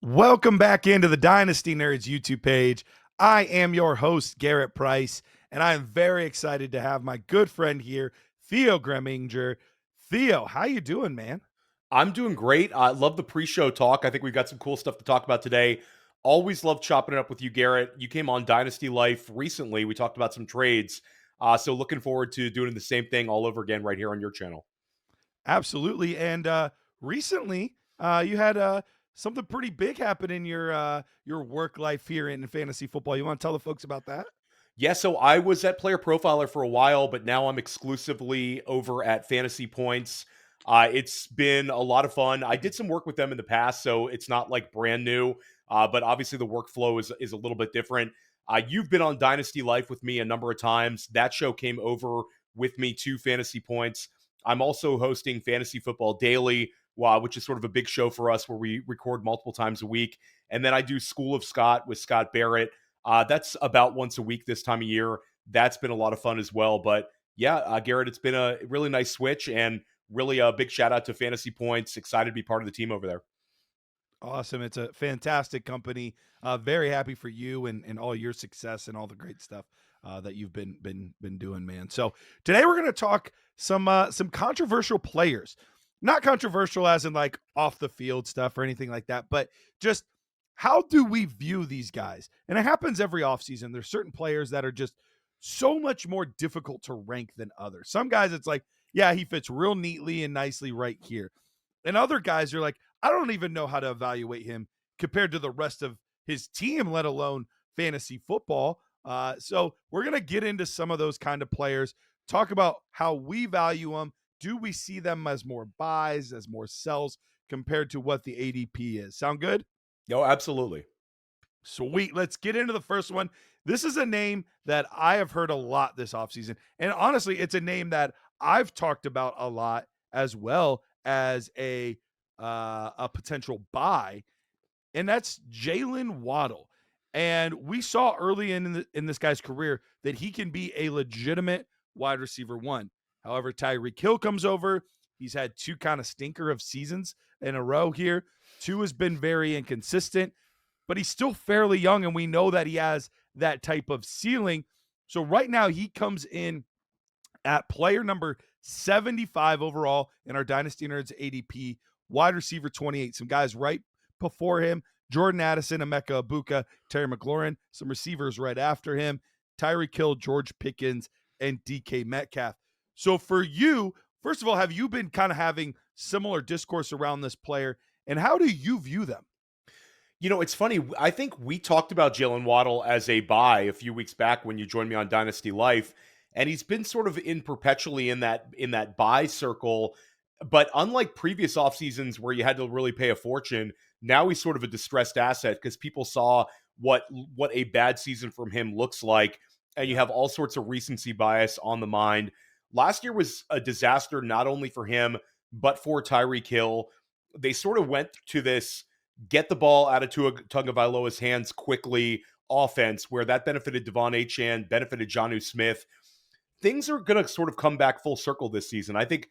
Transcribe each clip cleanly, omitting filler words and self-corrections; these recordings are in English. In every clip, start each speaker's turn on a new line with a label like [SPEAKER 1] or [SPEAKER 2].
[SPEAKER 1] Welcome back into the Dynasty Nerds YouTube page. I am your host, Garret Price, and I am very excited to have my good friend here, Theo Gremminger. Theo, how you doing, man?
[SPEAKER 2] I'm doing great. I love the pre-show talk. I think we've got some cool stuff to talk about today. Always love chopping it up with you, Garrett. You came on Dynasty Life recently. We talked about some trades. So looking forward to doing the same thing all over again right here on your channel.
[SPEAKER 1] Absolutely. And recently, you had something pretty big happen in your work life here in fantasy football. You want to tell the folks about that?
[SPEAKER 2] Yeah, so I was at Player Profiler for a while, but now I'm exclusively over at Fantasy Points. It's been a lot of fun. I did some work with them in the past, so it's not like brand new, but obviously the workflow is a little bit different. You've been on Dynasty Life with me a number of times. That show came over with me to Fantasy Points. I'm also hosting Fantasy Football Daily, which is sort of a big show for us where we record multiple times a week. And then I do School of Scott with Scott Barrett. That's about once a week this time of year. That's been a lot of fun as well. But yeah, Garrett, it's been a really nice switch and really a big shout out to Fantasy Points. Excited to be part of the team over there.
[SPEAKER 1] Awesome. It's a fantastic company. Very happy for you and all your success and all the great stuff that you've been doing, man. So today we're going to talk some controversial players. Not controversial as in like off the field stuff or anything like that, but just how do we view these guys? And it happens every offseason. There's certain players that are just so much more difficult to rank than others. Some guys, it's like, yeah, he fits real neatly and nicely right here. And other guys are like, I don't even know how to evaluate him compared to the rest of his team, let alone fantasy football. So we're going to get into some of those kind of players, talk about how we value them. Do we see them as more buys, as more sells compared to what the ADP is? Sound good?
[SPEAKER 2] Oh, absolutely.
[SPEAKER 1] Sweet. Let's get into the first one. This is a name that I have heard a lot this offseason. And honestly, it's a name that I've talked about a lot as well as a potential buy, and that's Jaylen Waddle. And we saw early in this guy's career that he can be a legitimate wide receiver one. However, Tyreek Hill comes over. He's had two kind of stinker of seasons in a row here. Two has been very inconsistent, but he's still fairly young, and we know that he has that type of ceiling. So right now he comes in at player number 75 overall in our Dynasty Nerds ADP, wide receiver 28. Some guys right before him: Jordan Addison, Emeka Ibuka, Terry McLaurin. Some receivers right after him: Tyreek Hill, George Pickens, and DK Metcalf. So for you, first of all, have you been kind of having similar discourse around this player, and how do you view them?
[SPEAKER 2] You know, it's funny. I think we talked about Jaylen Waddle as a buy a few weeks back when you joined me on Dynasty Life, and he's been sort of in perpetually in that buy circle. But unlike previous off seasons where you had to really pay a fortune, now he's sort of a distressed asset because people saw what a bad season from him looks like, and you
[SPEAKER 1] Yeah.
[SPEAKER 2] have all sorts of recency bias on the mind. Last year was a disaster not only for him but for Tyreek Hill. They sort of went to this get the ball out of Tua Tagovailoa's hands quickly offense, where that benefited Devon Achane, benefited Jonnu Smith. Things are going to sort of come back full circle this season. I think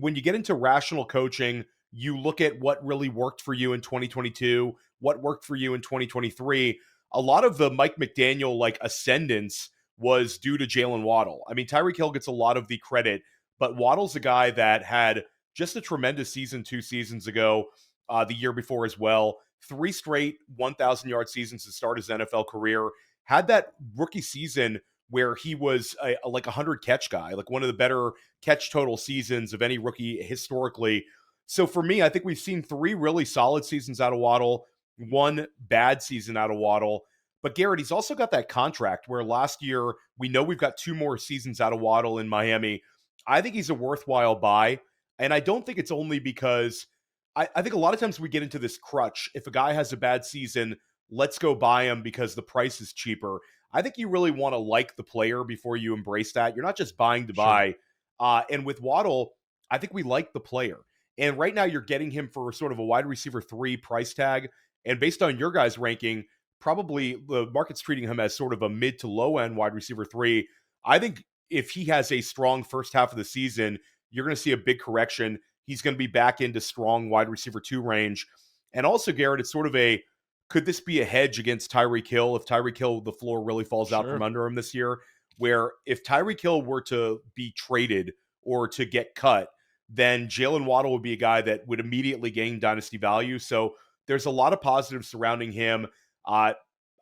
[SPEAKER 2] when you get into rational coaching, you look at what really worked for you in 2022, what worked for you in 2023. A lot of the Mike McDaniel like ascendance was due to Jaylen Waddle. I mean, Tyreek Hill gets a lot of the credit, but Waddle's a guy that had just a tremendous season 2 seasons ago, the year before as well. Three straight 1,000-yard seasons to start his NFL career. Had that rookie season where he was like a 100 catch guy, like one of the better catch total seasons of any rookie historically. So for me, I think we've seen three really solid seasons out of Waddle, one bad season out of Waddle. But Garrett, he's also got that contract where last year we know we've got two more seasons out of Waddle in Miami. I think he's a worthwhile buy. And I don't think it's only because I think a lot of times we get into this crutch. If a guy has a bad season, let's go buy him because the price is cheaper. I think you really want to like the player before you embrace that. You're not just buying to
[SPEAKER 1] Sure.
[SPEAKER 2] buy. And with Waddle, I think we like the player. And right now you're getting him for sort of a wide receiver 3 price tag. And based on your guys' ranking, probably the market's treating him as sort of a mid to low end wide receiver 3. I think if he has a strong first half of the season, you're going to see a big correction. He's going to be back into strong wide receiver 2 range. And also, Garrett, it's sort of a, could this be a hedge against Tyreek Hill if Tyreek Hill, the floor really falls out from
[SPEAKER 1] Sure.
[SPEAKER 2] under him this year? Where if Tyreek Hill were to be traded or to get cut, then Jaylen Waddle would be a guy that would immediately gain dynasty value. So there's a lot of positives surrounding him. I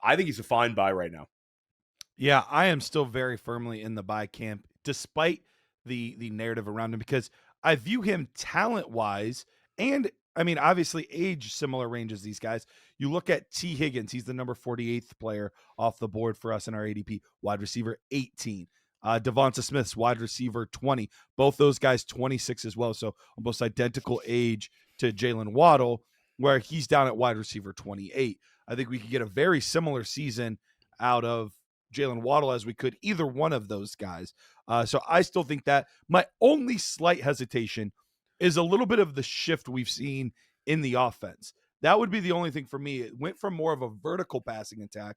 [SPEAKER 2] think he's a fine buy right now.
[SPEAKER 1] Yeah, I am still very firmly in the buy camp, despite the narrative around him, because I view him talent wise, and I mean, obviously, age similar range as these guys. You look at T. Higgins; he's the number 48th player off the board for us in our ADP, wide receiver 18. Devonta Smith's wide receiver 20. Both those guys 26 as well, so almost identical age to Jaylen Waddle, where he's down at wide receiver 28. I think we could get a very similar season out of Jaylen Waddle as we could either one of those guys. So I still think that my only slight hesitation is a little bit of the shift we've seen in the offense. That would be the only thing for me. It went from more of a vertical passing attack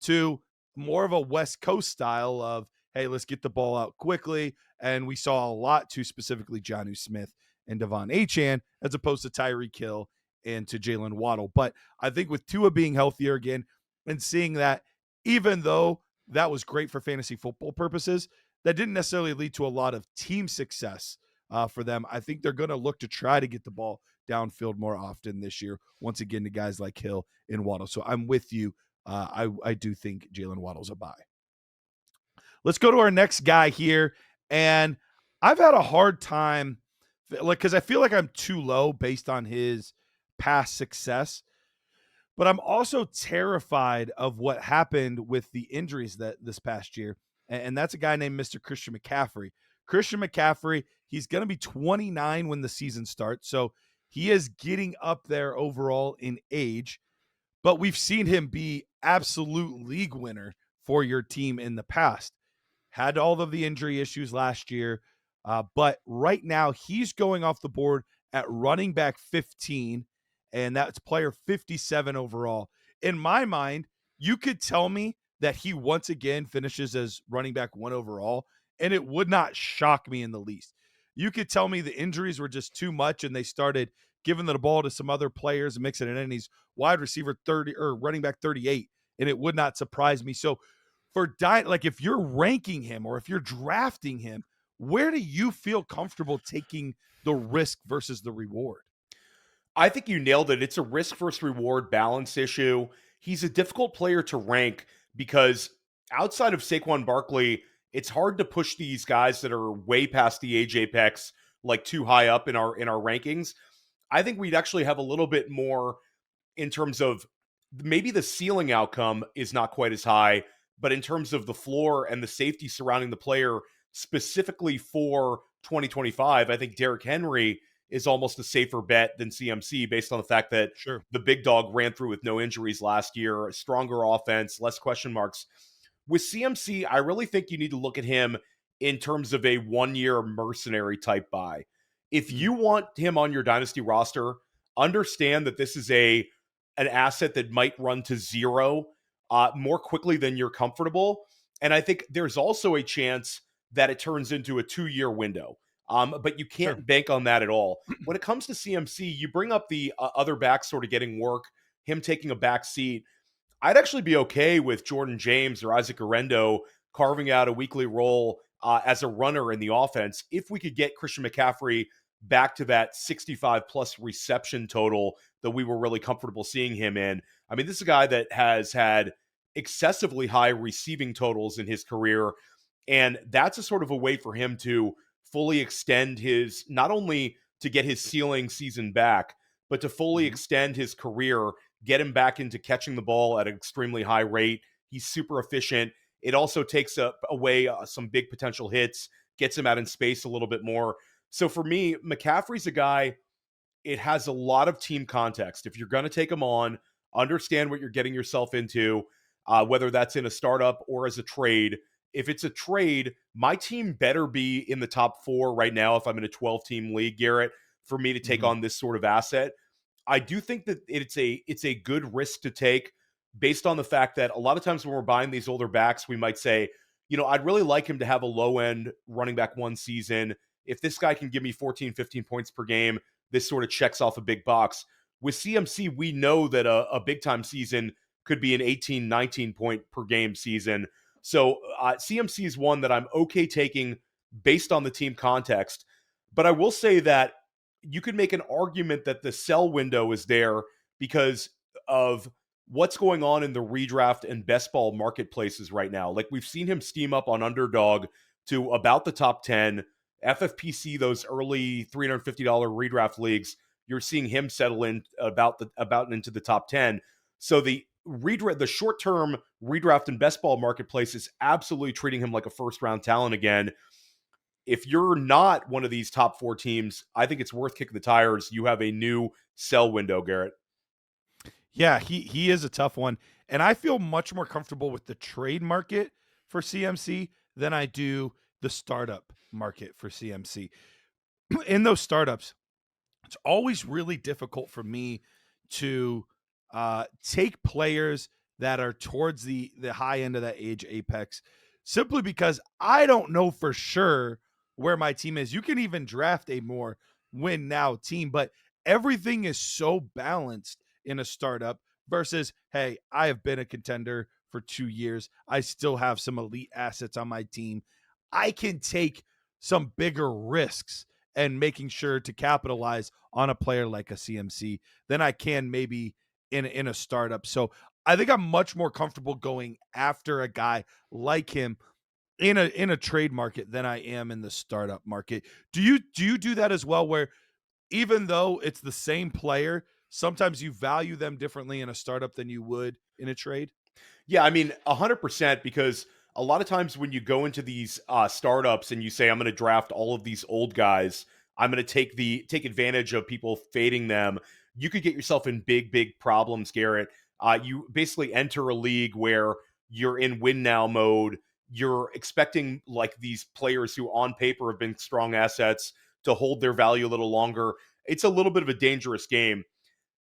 [SPEAKER 1] to more of a West Coast style of, hey, let's get the ball out quickly. And we saw a lot to specifically Jonnu Smith and Devon Achane as opposed to Tyreek Hill and to Jaylen Waddle. But I think with Tua being healthier again and seeing that, even though that was great for fantasy football purposes, that didn't necessarily lead to a lot of team success for them. I think they're going to look to try to get the ball downfield more often this year, once again, to guys like Hill and Waddle. So I'm with you. I do think Jaylen Waddle's a buy. Let's go to our next guy here. And I've had a hard time, like, because I feel like I'm too low based on his past success. But I'm also terrified of what happened with the injuries that this past year. And that's a guy named Mr. Christian McCaffrey. Christian McCaffrey, he's going to be 29 when the season starts. So he is getting up there overall in age. But we've seen him be absolute league winner for your team in the past. Had all of the injury issues last year. But right now, he's going off the board at running back 15, and that's player 57 overall. In my mind, you could tell me that he once again finishes as running back 1 overall, and it would not shock me in the least. You could tell me the injuries were just too much and they started giving the ball to some other players and mixing it in, and he's wide receiver 30 or running back 38, and it would not surprise me. So like if you're ranking him or if you're drafting him, where do you feel comfortable taking the risk versus the reward?
[SPEAKER 2] I think you nailed it. It's a risk versus reward balance issue. He's a difficult player to rank because outside of Saquon Barkley, it's hard to push these guys that are way past the age apex like too high up in our rankings. I think we'd actually have a little bit more in terms of maybe the ceiling outcome is not quite as high, but in terms of the floor and the safety surrounding the player specifically for 2025, I think Derrick Henry is almost a safer bet than CMC based on the fact that
[SPEAKER 1] Sure.
[SPEAKER 2] the big dog ran through with no injuries last year, a stronger offense, less question marks. With CMC, I really think you need to look at him in terms of a 1-year mercenary type buy. If you want him on your dynasty roster, understand that this is an asset that might run to zero more quickly than you're comfortable. And I think there's also a chance that it turns into a 2-year window. But you
[SPEAKER 1] Sure.
[SPEAKER 2] can't bank on that at all. When it comes to CMC, you bring up the other backs sort of getting work, him taking a back seat. I'd actually be okay with Jordan James or Isaac Orendo carving out a weekly role as a runner in the offense if we could get Christian McCaffrey back to that 65 plus reception total that we were really comfortable seeing him in. I mean, this is a guy that has had excessively high receiving totals in his career, and that's a sort of a way for him to fully extend his, not only to get his ceiling season back, but to fully extend his career, get him back into catching the ball at an extremely high rate. He's super efficient. It also takes away some big potential hits, gets him out in space a little bit more. So for me, McCaffrey's a guy, it has a lot of team context. If you're going to take him on, understand what you're getting yourself into, whether that's in a startup or as a trade. If it's a trade, my team better be in the top 4 right now if I'm in a 12-team league, Garrett, for me to take on this sort of asset. I do think that it's a good risk to take based on the fact that a lot of times when we're buying these older backs, we might say, I'd really like him to have a low-end running back 1 season. If this guy can give me 14, 15 points per game, this sort of checks off a big box. With CMC, we know that a big time season could be an 18, 19 point per game season. So CMC is one that I'm okay taking based on the team context. But I will say that you could make an argument that the sell window is there because of what's going on in the redraft and best ball marketplaces right now. Like we've seen him steam up on Underdog to about the top 10. FFPC, those early $350 redraft leagues, you're seeing him settle in about into the top 10. So the short-term redraft and best ball marketplace is absolutely treating him like a first-round talent again. If you're not one of these top 4 teams, I think it's worth kicking the tires. You have a new sell window, Garrett.
[SPEAKER 1] Yeah, he is a tough one. And I feel much more comfortable with the trade market for CMC than I do the startup market for CMC. In those startups, it's always really difficult for me to take players that are towards the high end of that age apex, simply because I don't know for sure where my team is. You can even draft a more win now team, but everything is so balanced in a startup versus, hey, I have been a contender for 2 years. I still have some elite assets on my team. I can take some bigger risks and making sure to capitalize on a player like a CMC than I can maybe in a startup. So I think I'm much more comfortable going after a guy like him in a trade market than I am in the startup market. Do you do that as well, where even though it's the same player, sometimes you value them differently in a startup than you would in a trade?
[SPEAKER 2] Yeah, I mean, 100%, because a lot of times when you go into these startups and you say, I'm going to draft all of these old guys, I'm going to take advantage of people fading them, you could get yourself in big problems, Garrett. You basically enter a league where you're in win now mode. You're expecting like these players who on paper have been strong assets to hold their value a little longer. It's a little bit of a dangerous game.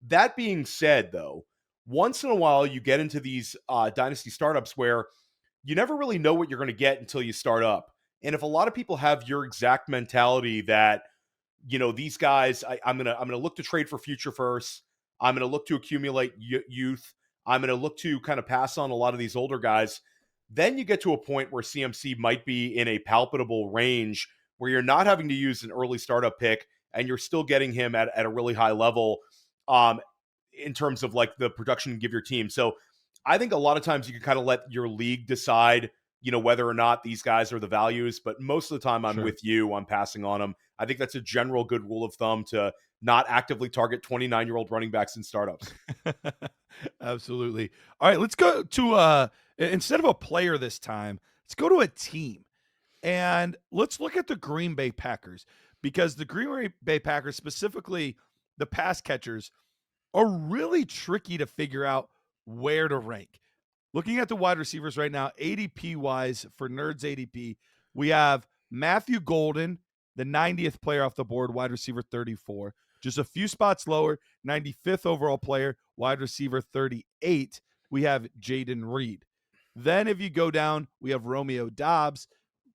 [SPEAKER 2] That being said, though, once in a while you get into these dynasty startups where you never really know what you're going to get until you start up. And if a lot of people have your exact mentality that, these guys, I'm gonna look to trade for future first. I'm gonna look to accumulate youth. I'm gonna look to kind of pass on a lot of these older guys. Then you get to a point where CMC might be in a palpable range where you're not having to use an early startup pick and you're still getting him at a really high level. Um, in terms of like the production you give your team. So I think a lot of times you can kind of let your league decide, whether or not these guys are the values. But most of the time I'm
[SPEAKER 1] Sure.
[SPEAKER 2] with you. I'm passing on them. I think that's a general good rule of thumb to not actively target 29-year-old running backs in startups.
[SPEAKER 1] Absolutely. All right, let's go to instead of a player this time, let's go to a team. And let's look at the Green Bay Packers, because the Green Bay Packers, specifically the pass catchers, are really tricky to figure out where to rank. Looking at the wide receivers right now, ADP wise for Nerds ADP, we have Matthew Golden, the 90th player off the board, wide receiver 34. Just a few spots lower, 95th overall player, wide receiver 38. We have Jaden Reed. Then if you go down, we have Romeo Dobbs,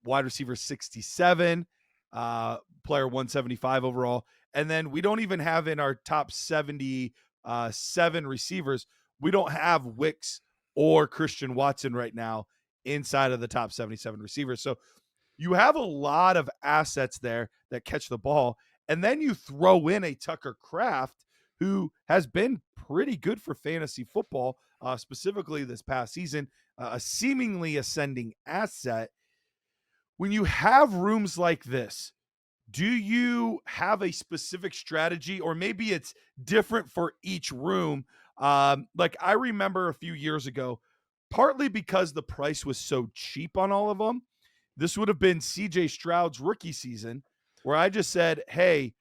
[SPEAKER 1] wide receiver 67, player 175 overall. And then we don't even have in our top 77 receivers, we don't have Wicks or Christian Watson right now inside of the top 77 receivers. So you have a lot of assets there that catch the ball. And then you throw in a Tucker Kraft who has been pretty good for fantasy football, specifically this past season, a seemingly ascending asset. When you have rooms like this, do you have a specific strategy, or maybe it's different for each room? Like I remember a few years ago, partly because the price was so cheap on all of them, this would have been CJ Stroud's rookie season, where I just said, hey,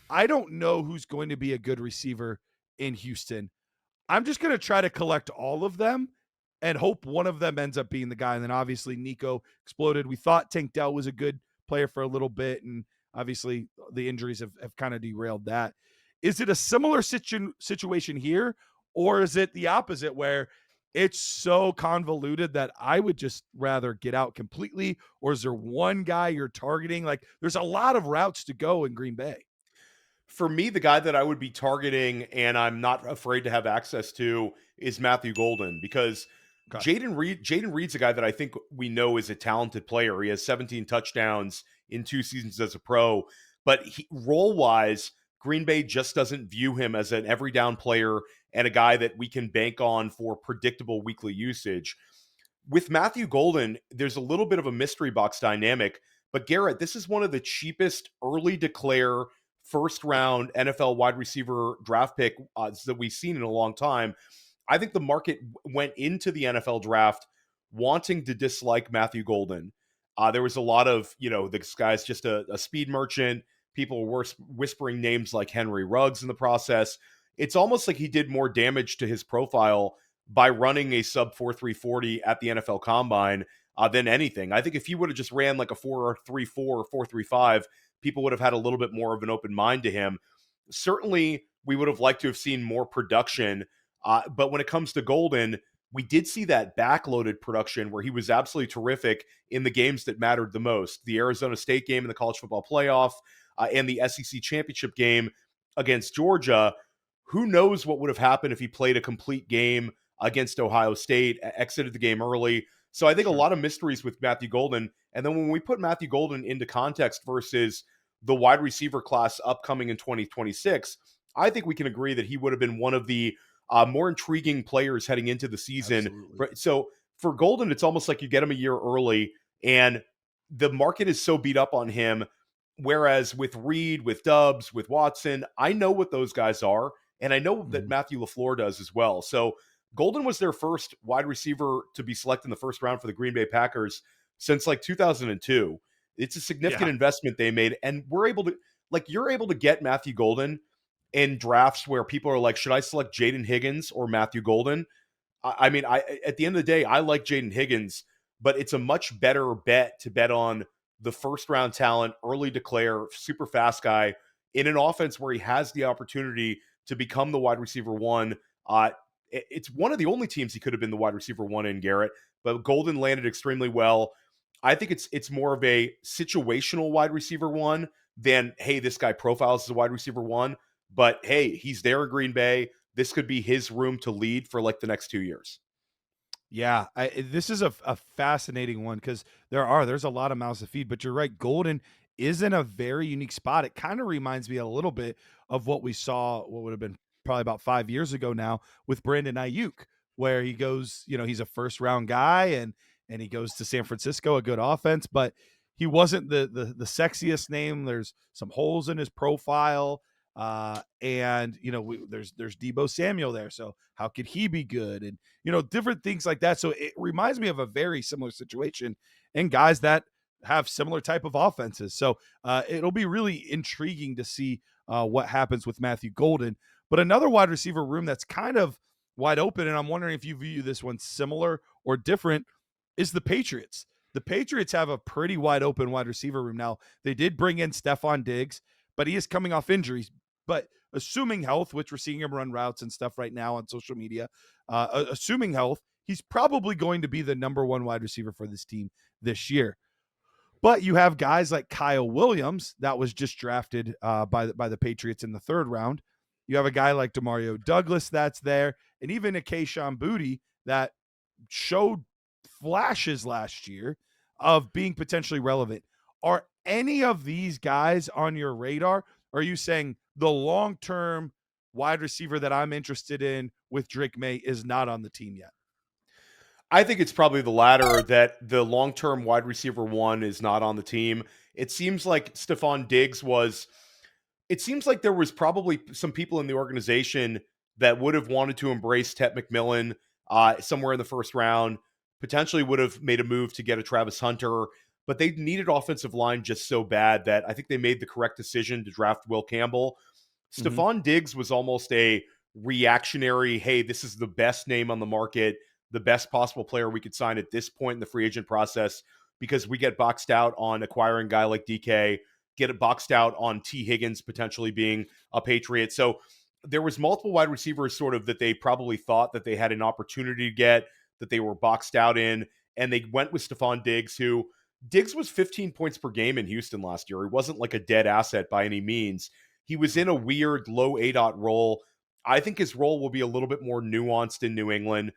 [SPEAKER 1] I don't know who's going to be a good receiver in Houston. I'm just going to try to collect all of them and hope one of them ends up being the guy. And then obviously Nico exploded. We thought Tank Dell was a good player for a little bit, and obviously the injuries have kind of derailed that. Is it a similar situation here, or is it the opposite where it's so convoluted that I would just rather get out completely? Or is there one guy you're targeting? Like there's a lot of routes to go in Green Bay.
[SPEAKER 2] For me, the guy that I would be targeting and I'm not afraid to have access to is Matthew Golden, because
[SPEAKER 1] Okay.
[SPEAKER 2] Jaden Reed's a guy that I think we know is a talented player. He has 17 touchdowns in 2 seasons as a pro, but role wise, Green Bay just doesn't view him as an every down player and a guy that we can bank on for predictable weekly usage. With Matthew Golden, there's a little bit of a mystery box dynamic, but Garrett, this is one of the cheapest early declare first round NFL wide receiver draft pick that we've seen in a long time. I think the market went into the NFL draft wanting to dislike Matthew Golden. There was a lot of, this guy's just a speed merchant. People were whispering names like Henry Ruggs in the process. It's almost like he did more damage to his profile by running a sub 4.340 at the NFL Combine than anything. I think if he would have just ran like a 4.34 or 4.35, people would have had a little bit more of an open mind to him. Certainly, we would have liked to have seen more production. But when it comes to Golden, we did see that backloaded production where he was absolutely terrific in the games that mattered the most: the Arizona State game in the college football playoff and the SEC championship game against Georgia. Who knows what would have happened if he played a complete game against Ohio State, exited the game early. So I think a
[SPEAKER 1] Sure.
[SPEAKER 2] lot of mysteries with Matthew Golden. And then when we put Matthew Golden into context versus the wide receiver class upcoming in 2026, I think we can agree that he would have been one of the more intriguing players heading into the season.
[SPEAKER 1] Absolutely.
[SPEAKER 2] So for Golden, it's almost like you get him a year early, and the market is so beat up on him. Whereas with Reed, with Dubs, with Watson, I know what those guys are, and I know that
[SPEAKER 1] Mhm.
[SPEAKER 2] Matthew LaFleur does as well. So Golden was their first wide receiver to be selected in the first round for the Green Bay Packers since like 2002. It's a significant
[SPEAKER 1] Yeah.
[SPEAKER 2] investment they made, and you're able to get Matthew Golden in drafts where people are like, should I select Jaden Higgins or Matthew Golden? I mean, at the end of the day, I like Jaden Higgins, but it's a much better bet to bet on the first round talent, early declare, super fast guy in an offense where he has the opportunity to become the wide receiver one. It's one of the only teams he could have been the wide receiver one in, Garrett, but Golden landed extremely well. I think it's more of a situational wide receiver one than, hey, this guy profiles as a wide receiver one. But hey, he's there in Green Bay. This could be his room to lead for like the next 2 years.
[SPEAKER 1] Yeah, this is a fascinating one because there's a lot of mouths to feed, but you're right. Golden is in a very unique spot. It kind of reminds me a little bit of what we saw, what would have been probably about 5 years ago now with Brandon Ayuk, where he goes, he's a first round guy and he goes to San Francisco, a good offense, but he wasn't the sexiest name. There's some holes in his profile. And there's Debo Samuel there. So how could he be good? And different things like that. So it reminds me of a very similar situation and guys that have similar type of offenses. So it'll be really intriguing to see what happens with Matthew Golden. But another wide receiver room that's kind of wide open, and I'm wondering if you view this one similar or different, is the Patriots. The Patriots have a pretty wide open wide receiver room. Now, they did bring in Stephon Diggs, but he is coming off injuries. But assuming health, which we're seeing him run routes and stuff right now on social media, assuming health, he's probably going to be the number one wide receiver for this team this year. But you have guys like Kyle Williams that was just drafted by the Patriots in the third round. You have a guy like Demario Douglas that's there, and even a Kayshon Boutte that showed flashes last year of being potentially relevant. Are any of these guys on your radar? Or are you saying the long-term wide receiver that I'm interested in with Drake May is not on the team yet?
[SPEAKER 2] I think it's probably the latter, that the long term wide receiver one is not on the team. It seems like Stephon Diggs was, it seems like there was probably some people in the organization that would have wanted to embrace Tet McMillan somewhere in the first round, potentially would have made a move to get a Travis Hunter, but they needed offensive line just so bad that I think they made the correct decision to draft Will Campbell.
[SPEAKER 1] Mm-hmm.
[SPEAKER 2] Stephon Diggs was almost a reactionary, hey, this is the best name on the market, the best possible player we could sign at this point in the free agent process, because we get boxed out on acquiring a guy like DK, get it boxed out on T. Higgins potentially being a Patriot. So there was multiple wide receivers sort of that they probably thought that they had an opportunity to get, that they were boxed out in, and they went with Stephon Diggs, who Diggs was 15 points per game in Houston last year. He wasn't like a dead asset by any means. He was in a weird low ADOT role. I think his role will be a little bit more nuanced in New England.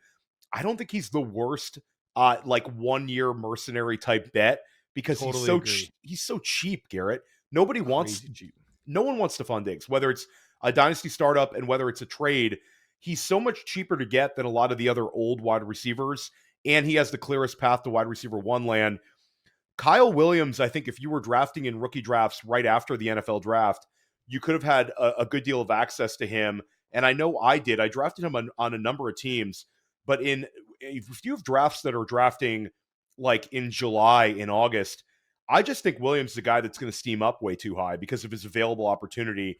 [SPEAKER 2] I don't think he's the worst, like 1 year mercenary type bet because
[SPEAKER 1] Totally agree.
[SPEAKER 2] he's so cheap, Garrett. Nobody wants,
[SPEAKER 1] Crazy cheap.
[SPEAKER 2] no one wants Stephon Diggs, whether it's a dynasty startup and whether it's a trade. He's so much cheaper to get than a lot of the other old wide receivers, and he has the clearest path to wide receiver one land. Kyle Williams, I think if you were drafting in rookie drafts right after the NFL draft, you could have had a good deal of access to him. And I know I did. I drafted him on a number of teams. But if you have drafts that are drafting like in July, in August, I just think Williams is a guy that's going to steam up way too high because of his available opportunity.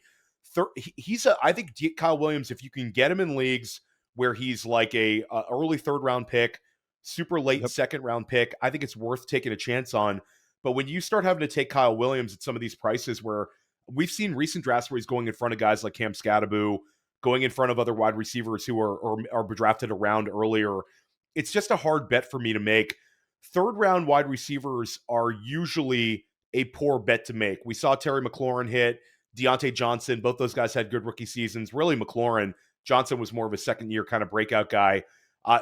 [SPEAKER 2] I think Kyle Williams, if you can get him in leagues where he's like a early third round pick, super late
[SPEAKER 1] Yep.
[SPEAKER 2] second round pick, I think it's worth taking a chance on. But when you start having to take Kyle Williams at some of these prices where we've seen recent drafts where he's going in front of guys like Cam Scattaboo, going in front of other wide receivers who are drafted around earlier, it's just a hard bet for me to make. Third round wide receivers are usually a poor bet to make. We saw Terry McLaurin hit, Deontay Johnson. Both those guys had good rookie seasons. Really, McLaurin. Johnson was more of a second year kind of breakout guy.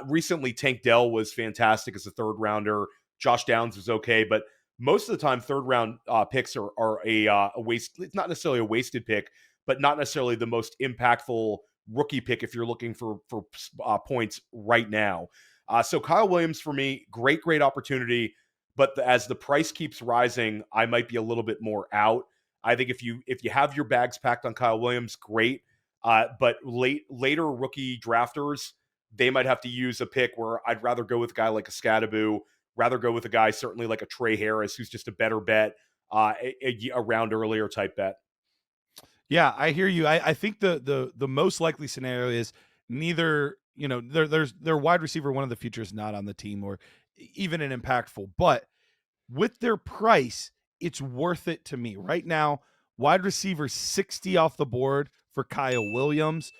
[SPEAKER 2] Recently, Tank Dell was fantastic as a third rounder. Josh Downs was okay, but most of the time, third round picks are a waste. It's not necessarily a wasted pick, but not necessarily the most impactful rookie pick if you're looking for points right now. So Kyle Williams for me, great opportunity, but as the price keeps rising, I might be a little bit more out. I think if you have your bags packed on Kyle Williams, great. But later rookie drafters, they might have to use a pick where I'd rather go with a guy like a Scattaboo, rather go with a guy certainly like a Trey Harris, who's just a better bet, a round earlier type bet.
[SPEAKER 1] Yeah, I hear you. I think the most likely scenario is neither, their wide receiver, one of the future, is not on the team or even an impactful, but with their price, it's worth it to me. Right now, wide receiver 60 off the board for Kyle Williams.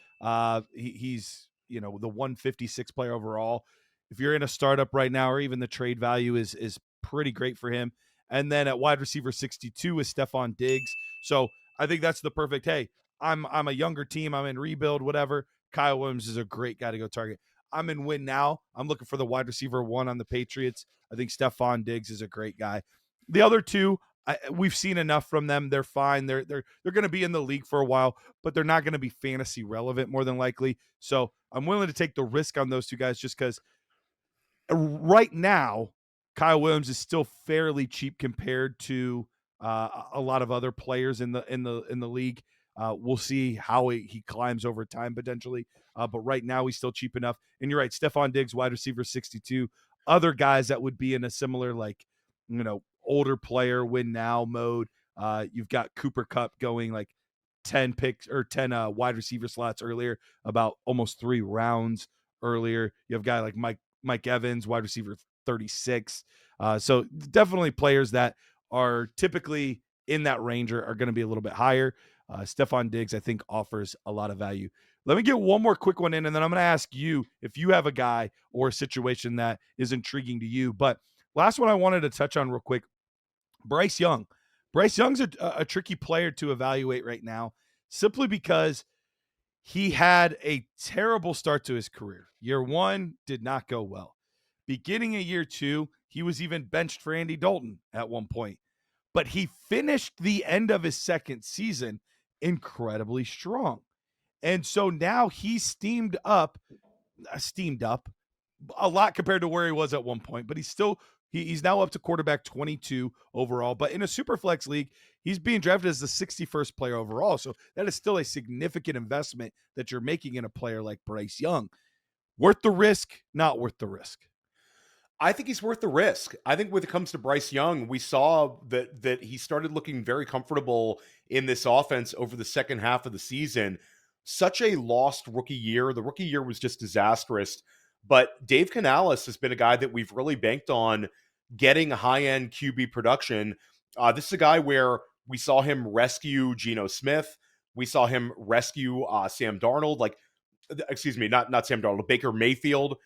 [SPEAKER 1] He's, the 156 player overall. If you're in a startup right now, or even the trade value is pretty great for him. And then at wide receiver 62 is Stephon Diggs. So I think that's the perfect, hey, I'm a younger team, I'm in rebuild, whatever. Kyle Williams is a great guy to go target. I'm in win now. I'm looking for the wide receiver one on the Patriots. I think Stephon Diggs is a great guy. The other two, we've seen enough from them. They're fine. They're going to be in the league for a while, but they're not going to be fantasy relevant more than likely. So I'm willing to take the risk on those two guys just because right now Kyle Williams is still fairly cheap compared to a lot of other players in the league. We'll see how he climbs over time potentially. But right now he's still cheap enough. And you're right, Stephon Diggs, wide receiver 62. Other guys that would be in a similar, like, older player win now mode. You've got Cooper Kupp going like 10 picks or 10 wide receiver slots earlier, about almost 3 rounds earlier. You have a guy like Mike Evans, wide receiver 36. So definitely players that are typically in that range are going to be a little bit higher. Stephon Diggs, I think, offers a lot of value. Let me get one more quick one in, and then I'm going to ask you if you have a guy or a situation that is intriguing to you. But last one I wanted to touch on real quick, Bryce Young. Bryce Young's a tricky player to evaluate right now simply because he had a terrible start to his career. Year one did not go well. Beginning of year two, he was even benched for Andy Dalton at one point. But he finished the end of his second season incredibly strong. And so now he's steamed up a lot compared to where he was at one point, but he's now up to quarterback 22 overall. But in a super flex league, he's being drafted as the 61st player overall. So that is still a significant investment that you're making in a player like Bryce Young. Worth the risk, not worth the risk.
[SPEAKER 2] I think he's worth the risk. I think when it comes to Bryce Young, we saw that he started looking very comfortable in this offense over the second half of the season. Such a lost rookie year. The rookie year was just disastrous. But Dave Canales has been a guy that we've really banked on getting high-end QB production. This is a guy where we saw him rescue Geno Smith. We saw him rescue Sam Darnold. Excuse me, not Sam Darnold, Baker Mayfield.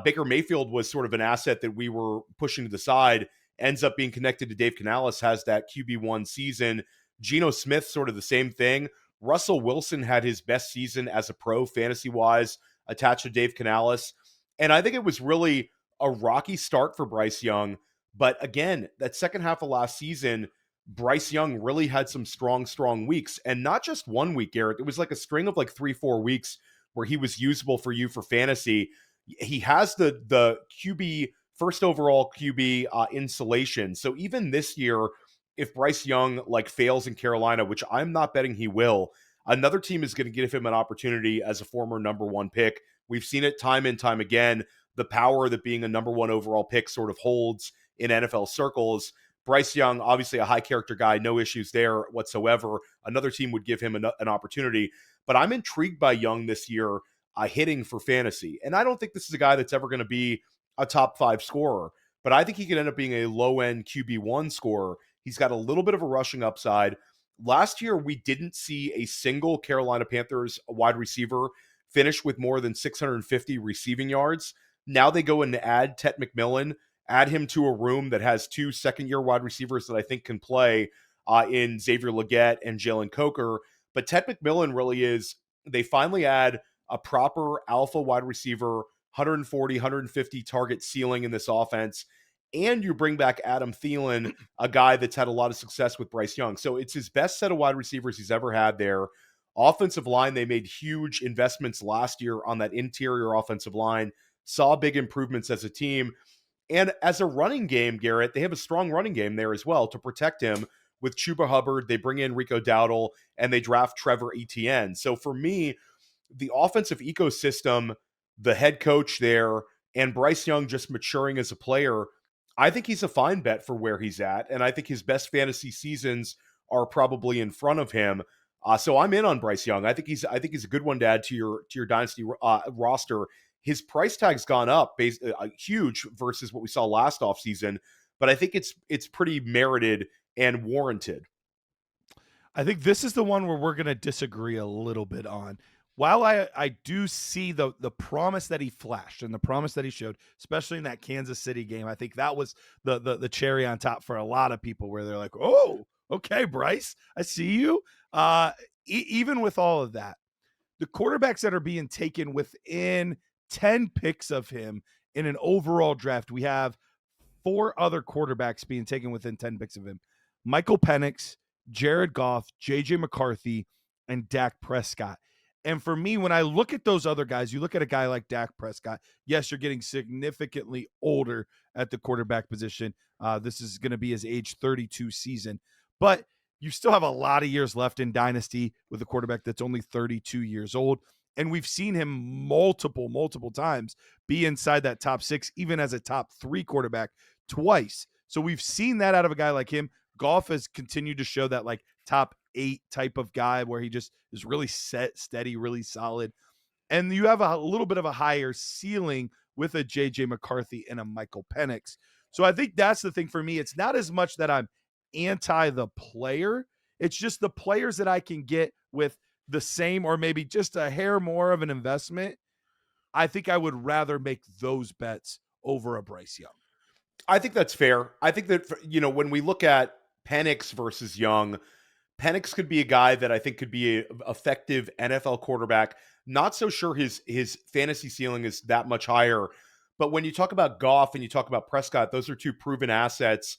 [SPEAKER 2] Baker Mayfield was sort of an asset that we were pushing to the side, ends up being connected to Dave Canales, has that QB1 season. Geno Smith, sort of the same thing. Russell Wilson had his best season as a pro fantasy wise, attached to Dave Canales. And I think it was really a rocky start for Bryce Young. But again, that second half of last season, Bryce Young really had some strong weeks. And not just one week, Garrett. It was like a string of like 3, 4 weeks where he was usable for you for fantasy. He has the QB, first overall QB insulation. So even this year, if Bryce Young like fails in Carolina, which I'm not betting he will, another team is going to give him an opportunity as a former number one pick. We've seen it time and time again. The power that being a number one overall pick sort of holds in NFL circles. Bryce Young, obviously a high character guy, no issues there whatsoever. Another team would give him an opportunity. But I'm intrigued by Young this year hitting for fantasy. And I don't think this is a guy that's ever going to be a top 5 scorer, but I think he could end up being a low end QB1 scorer. He's got a little bit of a rushing upside. Last year, we didn't see a single Carolina Panthers wide receiver finish with more than 650 receiving yards. Now they go and add Tet McMillan, add him to a room that has 2 second-year wide receivers that I think can play in Xavier Legette and Jalen Coker. But Tet McMillan really is, they finally add a proper alpha wide receiver, 140, 150 target ceiling in this offense. And you bring back Adam Thielen, a guy that's had a lot of success with Bryce Young. So it's his best set of wide receivers he's ever had there. Offensive line, they made huge investments last year on that interior offensive line, saw big improvements as a team. And as a running game, Garrett, they have a strong running game there as well to protect him with Chuba Hubbard. They bring in Rico Dowdle and they draft Trevor Etienne. So for me, the offensive ecosystem, the head coach there, and Bryce Young just maturing as a player, I think he's a fine bet for where he's at. And I think his best fantasy seasons are probably in front of him. So I'm in on Bryce Young. I think he's a good one to add to your dynasty roster. His price tag's gone up, huge versus what we saw last offseason, but I think it's pretty merited and warranted.
[SPEAKER 1] I think this is the one where we're going to disagree a little bit on. While I do see the promise that he flashed and the promise that he showed, especially in that Kansas City game, I think that was the cherry on top for a lot of people, where they're like, "Oh, okay, Bryce, I see you." Even with all of that, the quarterbacks that are being taken within 10 picks of him in an overall draft, we have 4 other quarterbacks being taken within 10 picks of him: Michael Penix, Jared Goff, JJ McCarthy, and Dak Prescott. And for me, when I look at those other guys, you look at a guy like Dak Prescott. Yes, you're getting significantly older at the quarterback position. This is going to be his age 32 season, but you still have a lot of years left in Dynasty with a quarterback that's only 32 years old. And we've seen him multiple times be inside that top 6, even as a top 3 quarterback twice. So we've seen that out of a guy like him. Goff has continued to show that like top 8 type of guy where he just is really set, steady, really solid. And you have a little bit of a higher ceiling with a JJ McCarthy and a Michael Penix. So I think that's the thing for me. It's not as much that I'm anti the player. It's just the players that I can get with the same or maybe just a hair more of an investment. I think I would rather make those bets over a Bryce Young.
[SPEAKER 2] I think that's fair. I think that, when we look at Penix versus Young, Penix could be a guy that I think could be an effective NFL quarterback. Not so sure his fantasy ceiling is that much higher. But when you talk about Goff and you talk about Prescott, those are 2 proven assets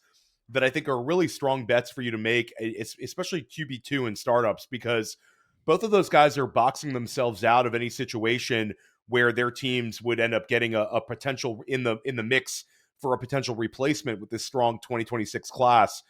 [SPEAKER 2] that I think are really strong bets for you to make, especially QB2 in startups, because both of those guys are boxing themselves out of any situation where their teams would end up getting a potential in the mix for a potential replacement with this strong 2026 class.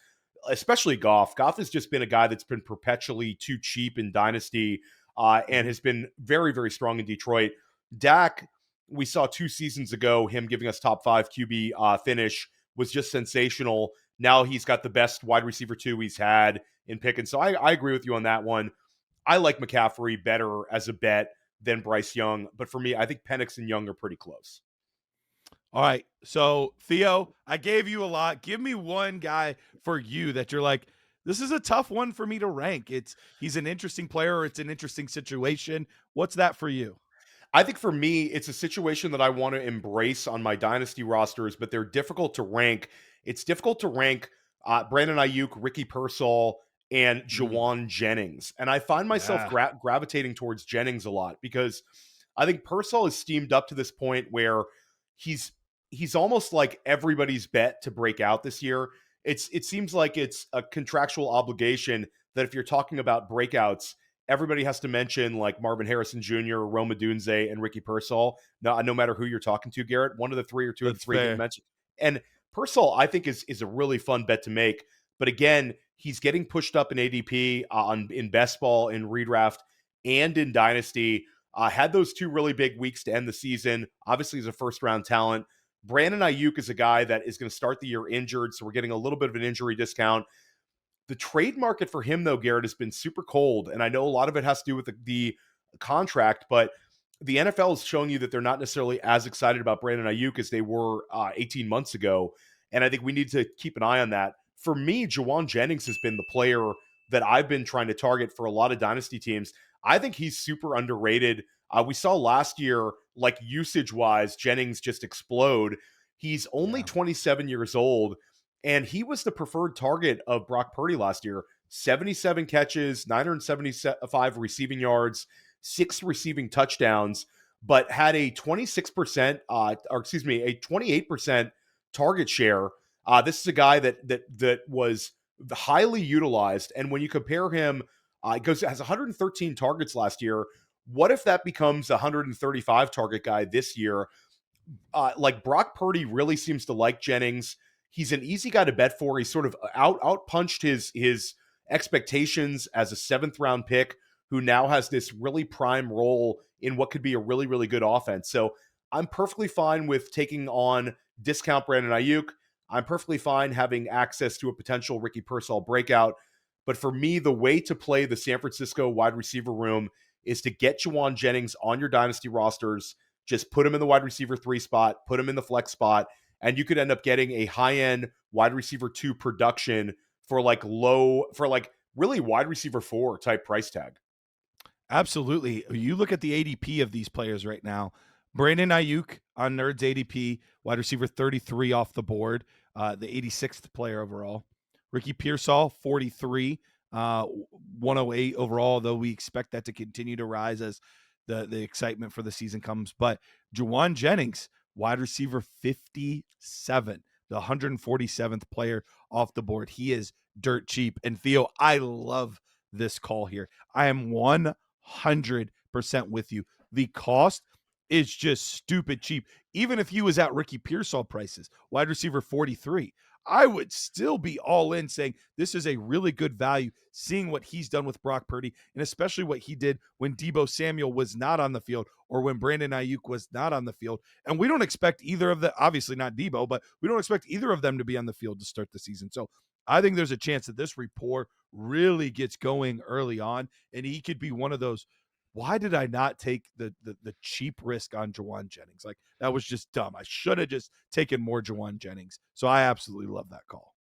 [SPEAKER 2] Especially Goff. Goff has just been a guy that's been perpetually too cheap in Dynasty and has been very, very strong in Detroit. Dak, we saw 2 seasons ago, him giving us top 5 QB finish was just sensational. Now he's got the best wide receiver 2 he's had in Pickens. So I agree with you on that one. I like McCaffrey better as a bet than Bryce Young. But for me, I think Penix and Young are pretty close.
[SPEAKER 1] All right. So, Theo, I gave you a lot. Give me one guy for you that you're like, this is a tough one for me to rank. He's an interesting player, or it's an interesting situation. What's that for you?
[SPEAKER 2] I think for me, it's a situation that I want to embrace on my dynasty rosters, but they're difficult to rank. It's difficult to rank Brandon Ayuk, Ricky Pearsall, and
[SPEAKER 1] Mm,
[SPEAKER 2] Jauan Jennings. And I find myself
[SPEAKER 1] yeah.
[SPEAKER 2] gravitating towards Jennings a lot because I think Purcell is steamed up to this point where he's he's almost like everybody's bet to break out this year. It seems like it's a contractual obligation that if you're talking about breakouts, everybody has to mention like Marvin Harrison Jr., Rome Odunze, and Ricky Purcell. No matter who you're talking to, Garrett, one of the three or two of the
[SPEAKER 1] That's
[SPEAKER 2] three that you
[SPEAKER 1] fair.
[SPEAKER 2] mentioned. And Purcell, I think, is a really fun bet to make. But again, he's getting pushed up in ADP on in best ball, in redraft, and in dynasty. Had those two really big weeks to end the season. Obviously, he's a first round talent. Brandon Ayuk is a guy that is going to start the year injured, so we're getting a little bit of an injury discount. The trade market for him, though, Garrett, has been super cold, and I know a lot of it has to do with the contract, but the NFL is showing you that they're not necessarily as excited about Brandon Ayuk as they were 18 months ago, and I think we need to keep an eye on that. For me, Jauan Jennings has been the player that I've been trying to target for a lot of dynasty teams. I think he's super underrated. We saw last year, like usage-wise, Jennings just explode. He's only
[SPEAKER 1] Yeah.
[SPEAKER 2] 27 years old, and he was the preferred target of Brock Purdy last year. 77 catches, 975 receiving yards, 6 receiving touchdowns, but had a 26%, or excuse me, a 28% target share. This is a guy that was highly utilized, and when you compare him, goes has 113 targets last year. What if that becomes a 135 target guy this year? Like Brock Purdy really seems to like Jennings. He's an easy guy to bet for. He's sort of out punched his expectations as a seventh round pick who now has this really prime role in what could be a really, really good offense. So I'm perfectly fine with taking on discount Brandon Ayuk. I'm perfectly fine having access to a potential Ricky Purcell breakout. But for me, the way to play the San Francisco wide receiver room is to get Jauan Jennings on your dynasty rosters, just put him in the wide receiver 3 spot, put him in the flex spot, and you could end up getting a high end wide receiver 2 production for like really wide receiver 4 type price tag.
[SPEAKER 1] Absolutely. You look at the ADP of these players right now. Brandon Ayuk on Nerds ADP, wide receiver 33 off the board, the 86th player overall. Ricky Pearsall, 43, 108 overall, though we expect that to continue to rise as the excitement for the season comes. But Jauan Jennings, wide receiver 57, the 147th player off the board. He is dirt cheap. And Theo, I love this call here. I am 100% with you. The cost is just stupid cheap. Even if he was at Ricky Pearsall prices, wide receiver 43, I would still be all in saying this is a really good value, seeing what he's done with Brock Purdy, and especially what he did when Deebo Samuel was not on the field or when Brandon Ayuk was not on the field. And we don't expect either of them, obviously not Deebo, but we don't expect either of them to be on the field to start the season. So I think there's a chance that this rapport really gets going early on, and he could be one of those. Why did I not take the cheap risk on Jauan Jennings? Like that was just dumb. I should have just taken more Jauan Jennings. So I absolutely love that call.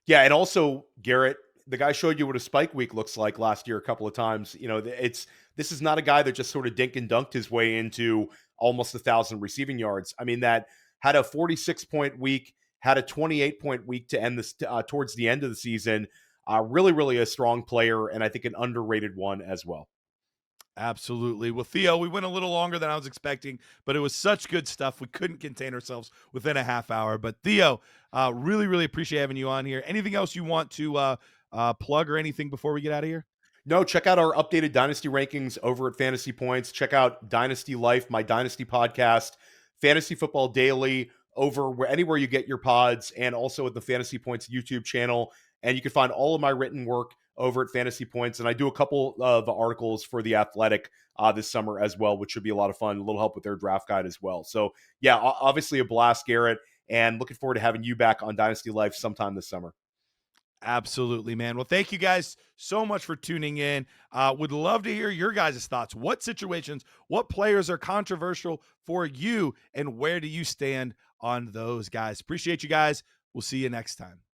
[SPEAKER 2] Yeah, and also Garrett, the guy showed you what a spike week looks like last year a couple of times. You know, it's this is not a guy that just sort of dink and dunked his way into almost 1,000 receiving yards. I mean, that had a 46-point week, had a 28-point week to end this towards the end of the season. Really, really a strong player, and I think an underrated one as well.
[SPEAKER 1] Absolutely. Well, Theo, we went a little longer than I was expecting, but it was such good stuff. We couldn't contain ourselves within a half hour. But Theo, really, really appreciate having you on here. Anything else you want to plug or anything before we get out of here?
[SPEAKER 2] No, check out our updated Dynasty rankings over at Fantasy Points. Check out Dynasty Life, my Dynasty podcast, Fantasy Football Daily, over anywhere you get your pods, and also at the Fantasy Points YouTube channel. And you can find all of my written work over at Fantasy Points. And I do a couple of articles for The Athletic this summer as well, which should be a lot of fun. A little help with their draft guide as well. So, yeah, obviously a blast, Garrett. And looking forward to having you back on Dynasty Life sometime this summer.
[SPEAKER 1] Absolutely, man. Well, thank you guys so much for tuning in. Would love to hear your guys' thoughts. What situations, what players are controversial for you, and where do you stand on those guys? Appreciate you guys. We'll see you next time.